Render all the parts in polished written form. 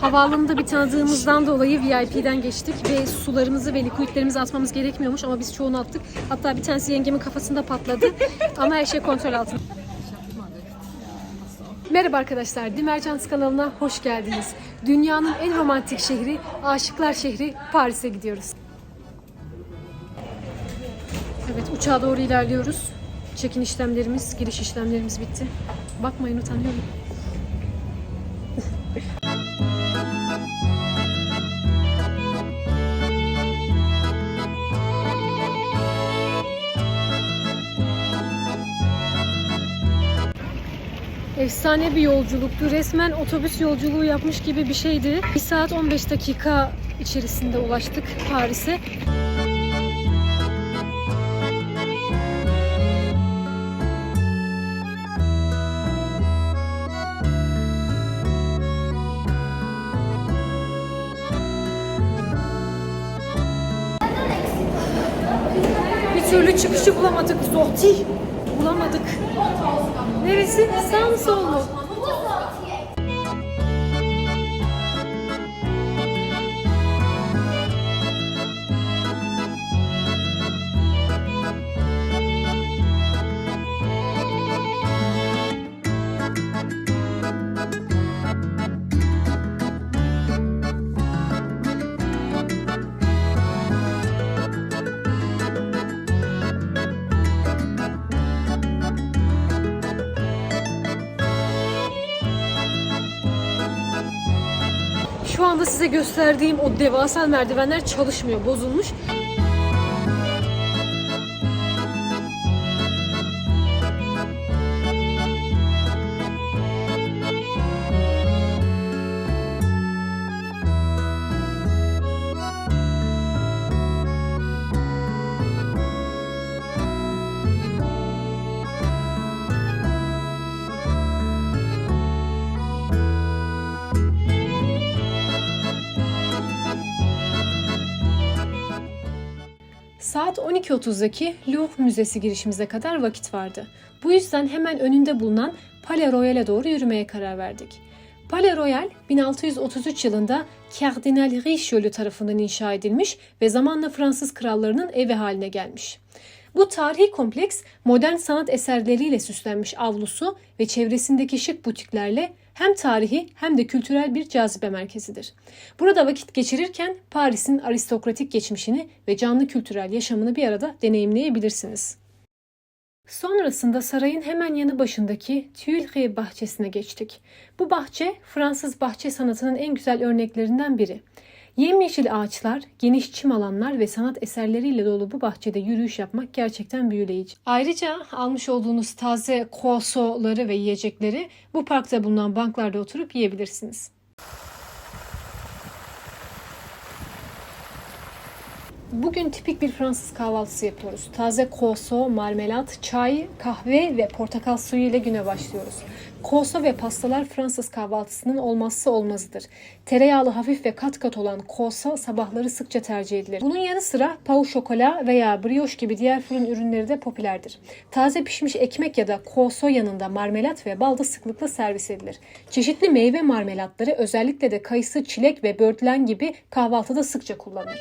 Havaalanında bir tanıdığımızdan dolayı VIP'den geçtik ve sularımızı ve liküitlerimizi atmamız gerekmiyormuş ama biz çoğunu attık. Hatta bir tanesi yengemin kafasında patladı ama her şey kontrol altında. Merhaba arkadaşlar, Dimercans kanalına hoş geldiniz. Dünyanın en romantik şehri, aşıklar şehri Paris'e gidiyoruz. Evet, uçağa doğru ilerliyoruz. Check-in işlemlerimiz, giriş işlemlerimiz bitti. Bakmayın, utanıyorum. Efsane bir yolculuktu. Resmen otobüs yolculuğu yapmış gibi bir şeydi. 1 saat 15 dakika içerisinde ulaştık Paris'e. Bir türlü çıkışı bulamadık. Sorti bulamadık. Neresi? Sağ mı sol mu? Şu anda size gösterdiğim o devasa merdivenler çalışmıyor, bozulmuş. Saat 12.30'daki Louvre Müzesi girişimize kadar vakit vardı. Bu yüzden hemen önünde bulunan Palais Royal'e doğru yürümeye karar verdik. Palais Royal, 1633 yılında Kardinal Richelieu tarafından inşa edilmiş ve zamanla Fransız krallarının evi haline gelmiş. Bu tarihi kompleks, modern sanat eserleriyle süslenmiş avlusu ve çevresindeki şık butiklerle hem tarihi hem de kültürel bir cazibe merkezidir. Burada vakit geçirirken Paris'in aristokratik geçmişini ve canlı kültürel yaşamını bir arada deneyimleyebilirsiniz. Sonrasında sarayın hemen yanı başındaki Tuileries bahçesine geçtik. Bu bahçe Fransız bahçe sanatının en güzel örneklerinden biri. Yemyeşil ağaçlar, geniş çim alanlar ve sanat eserleriyle dolu bu bahçede yürüyüş yapmak gerçekten büyüleyici. Ayrıca almış olduğunuz taze croissantları ve yiyecekleri bu parkta bulunan banklarda oturup yiyebilirsiniz. Bugün tipik bir Fransız kahvaltısı yapıyoruz. Taze croissant, marmelat, çay, kahve ve portakal suyu ile güne başlıyoruz. Croissant ve pastalar Fransız kahvaltısının olmazsa olmazıdır. Tereyağlı hafif ve kat kat olan croissant sabahları sıkça tercih edilir. Bunun yanı sıra pau şokola veya brioche gibi diğer fırın ürünleri de popülerdir. Taze pişmiş ekmek ya da croissant yanında marmelat ve bal da sıklıkla servis edilir. Çeşitli meyve marmelatları özellikle de kayısı, çilek ve böğürtlen gibi kahvaltıda sıkça kullanılır.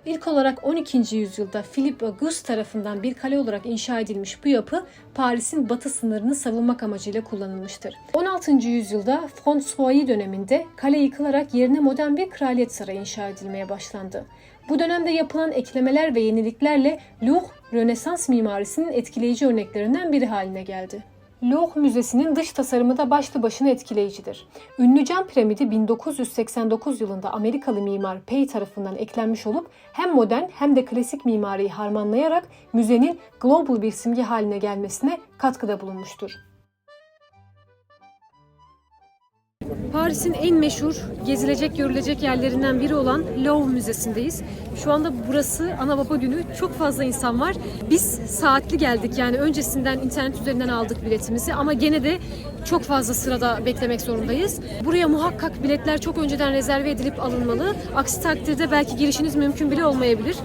İlk olarak 12. yüzyılda Philip Auguste tarafından bir kale olarak inşa edilmiş bu yapı Paris'in batı sınırını savunmak amacıyla kullanılmıştır. 16. yüzyılda François döneminde kale yıkılarak yerine modern bir kraliyet sarayı inşa edilmeye başlandı. Bu dönemde yapılan eklemeler ve yeniliklerle Louvre, Rönesans mimarisinin etkileyici örneklerinden biri haline geldi. Louvre Müzesi'nin dış tasarımı da başlı başına etkileyicidir. Ünlü Cam Piramidi 1989 yılında Amerikalı mimar Pei tarafından eklenmiş olup hem modern hem de klasik mimariyi harmanlayarak müzenin global bir simge haline gelmesine katkıda bulunmuştur. Paris'in en meşhur gezilecek, görülecek yerlerinden biri olan Louvre Müzesi'ndeyiz. Şu anda burası ana baba günü. Çok fazla insan var. Biz saatli geldik, yani öncesinden internet üzerinden aldık biletimizi ama gene de çok fazla sırada beklemek zorundayız. Buraya muhakkak biletler çok önceden rezerve edilip alınmalı. Aksi takdirde belki girişiniz mümkün bile olmayabilir.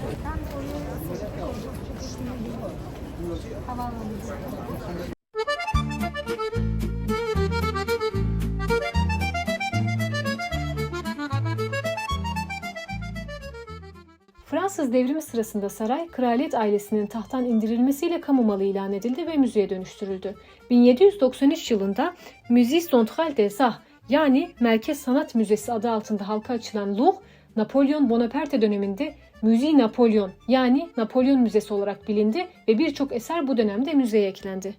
Fransız devrimi sırasında saray, kraliyet ailesinin tahttan indirilmesiyle kamu malı ilan edildi ve müzeye dönüştürüldü. 1793 yılında Musée Central des Arts, yani Merkez Sanat Müzesi adı altında halka açılan Louvre, Napolyon Bonaparte döneminde Musée Napolyon, yani Napolyon Müzesi olarak bilindi ve birçok eser bu dönemde müzeye eklendi.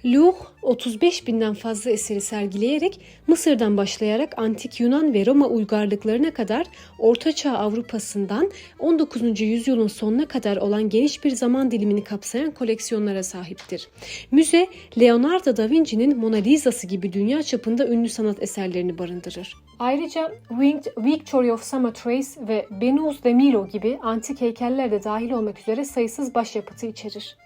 Louvre, 35 binden fazla eseri sergileyerek Mısır'dan başlayarak Antik Yunan ve Roma uygarlıklarına kadar Ortaçağ Avrupa'sından 19. yüzyılın sonuna kadar olan geniş bir zaman dilimini kapsayan koleksiyonlara sahiptir. Müze, Leonardo da Vinci'nin Mona Lisa'sı gibi dünya çapında ünlü sanat eserlerini barındırır. Ayrıca Winged Victory of Samothrace ve Venus de Milo gibi antik heykeller de dahil olmak üzere sayısız başyapıtı içerir.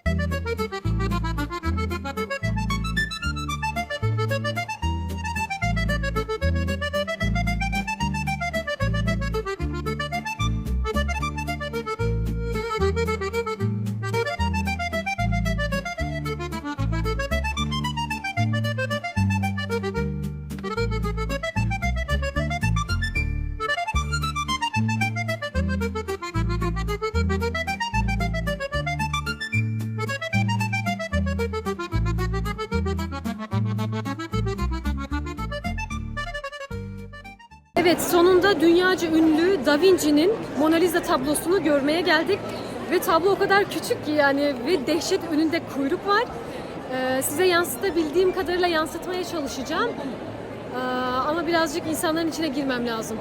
Evet, sonunda dünyaca ünlü Da Vinci'nin Mona Lisa tablosunu görmeye geldik. Ve tablo o kadar küçük ki yani ve dehşet önünde kuyruk var. Size yansıtabildiğim kadarıyla yansıtmaya çalışacağım. Ama birazcık insanların içine girmem lazım.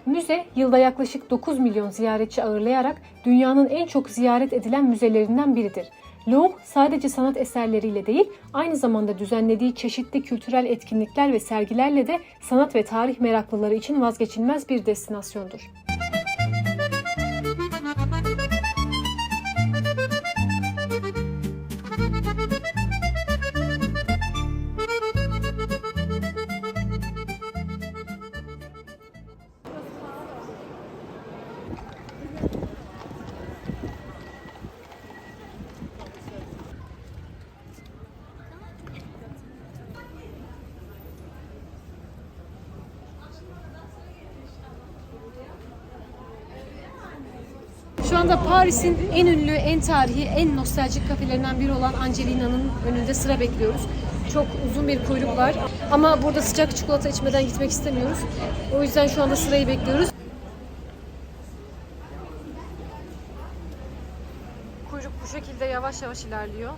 Müze, yılda yaklaşık 9 milyon ziyaretçi ağırlayarak dünyanın en çok ziyaret edilen müzelerinden biridir. Louvre, sadece sanat eserleriyle değil, aynı zamanda düzenlediği çeşitli kültürel etkinlikler ve sergilerle de sanat ve tarih meraklıları için vazgeçilmez bir destinasyondur. Şu anda Paris'in en ünlü, en tarihi, en nostaljik kafelerinden biri olan Angelina'nın önünde sıra bekliyoruz. Çok uzun bir kuyruk var ama burada sıcak çikolata içmeden gitmek istemiyoruz. O yüzden şu anda sırayı bekliyoruz. Kuyruk bu şekilde yavaş yavaş ilerliyor.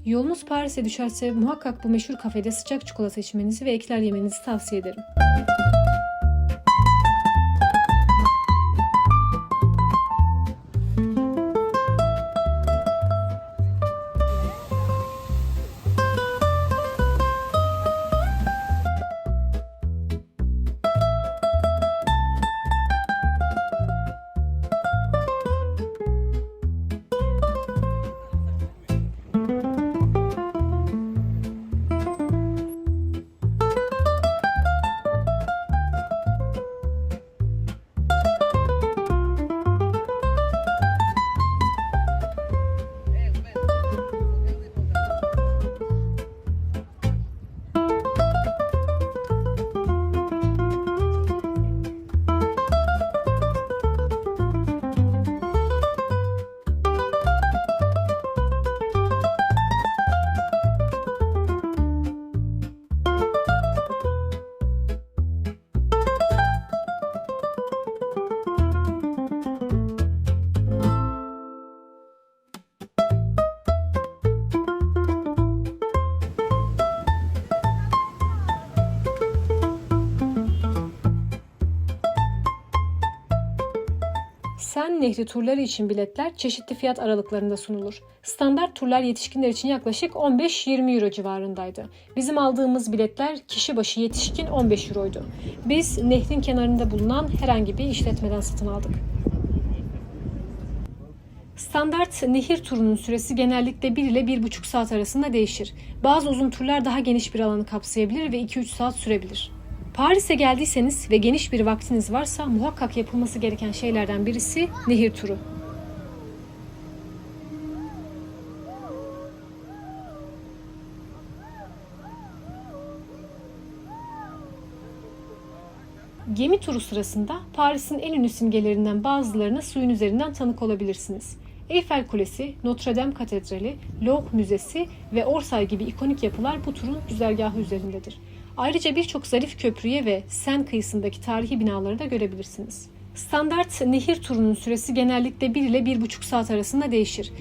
Yolunuz Paris'e düşerse muhakkak bu meşhur kafede sıcak çikolata içmenizi ve ekler yemenizi tavsiye ederim. Sen Nehri turları için biletler çeşitli fiyat aralıklarında sunulur. Standart turlar yetişkinler için yaklaşık 15-20 euro civarındaydı. Bizim aldığımız biletler kişi başı yetişkin 15 euroydu. Biz nehrin kenarında bulunan herhangi bir işletmeden satın aldık. Standart nehir turunun süresi genellikle 1 ile 1,5 saat arasında değişir. Bazı uzun turlar daha geniş bir alanı kapsayabilir ve 2-3 saat sürebilir. Paris'e geldiyseniz ve geniş bir vaktiniz varsa muhakkak yapılması gereken şeylerden birisi nehir turu. Gemi turu sırasında Paris'in en ünlü simgelerinden bazılarına suyun üzerinden tanık olabilirsiniz. Eyfel Kulesi, Notre Dame Katedrali, Louvre Müzesi ve Orsay gibi ikonik yapılar bu turun güzergahı üzerindedir. Ayrıca birçok zarif köprüye ve Sen kıyısındaki tarihi binaları da görebilirsiniz. Standart nehir turunun süresi genellikle 1 ile 1,5 saat arasında değişir.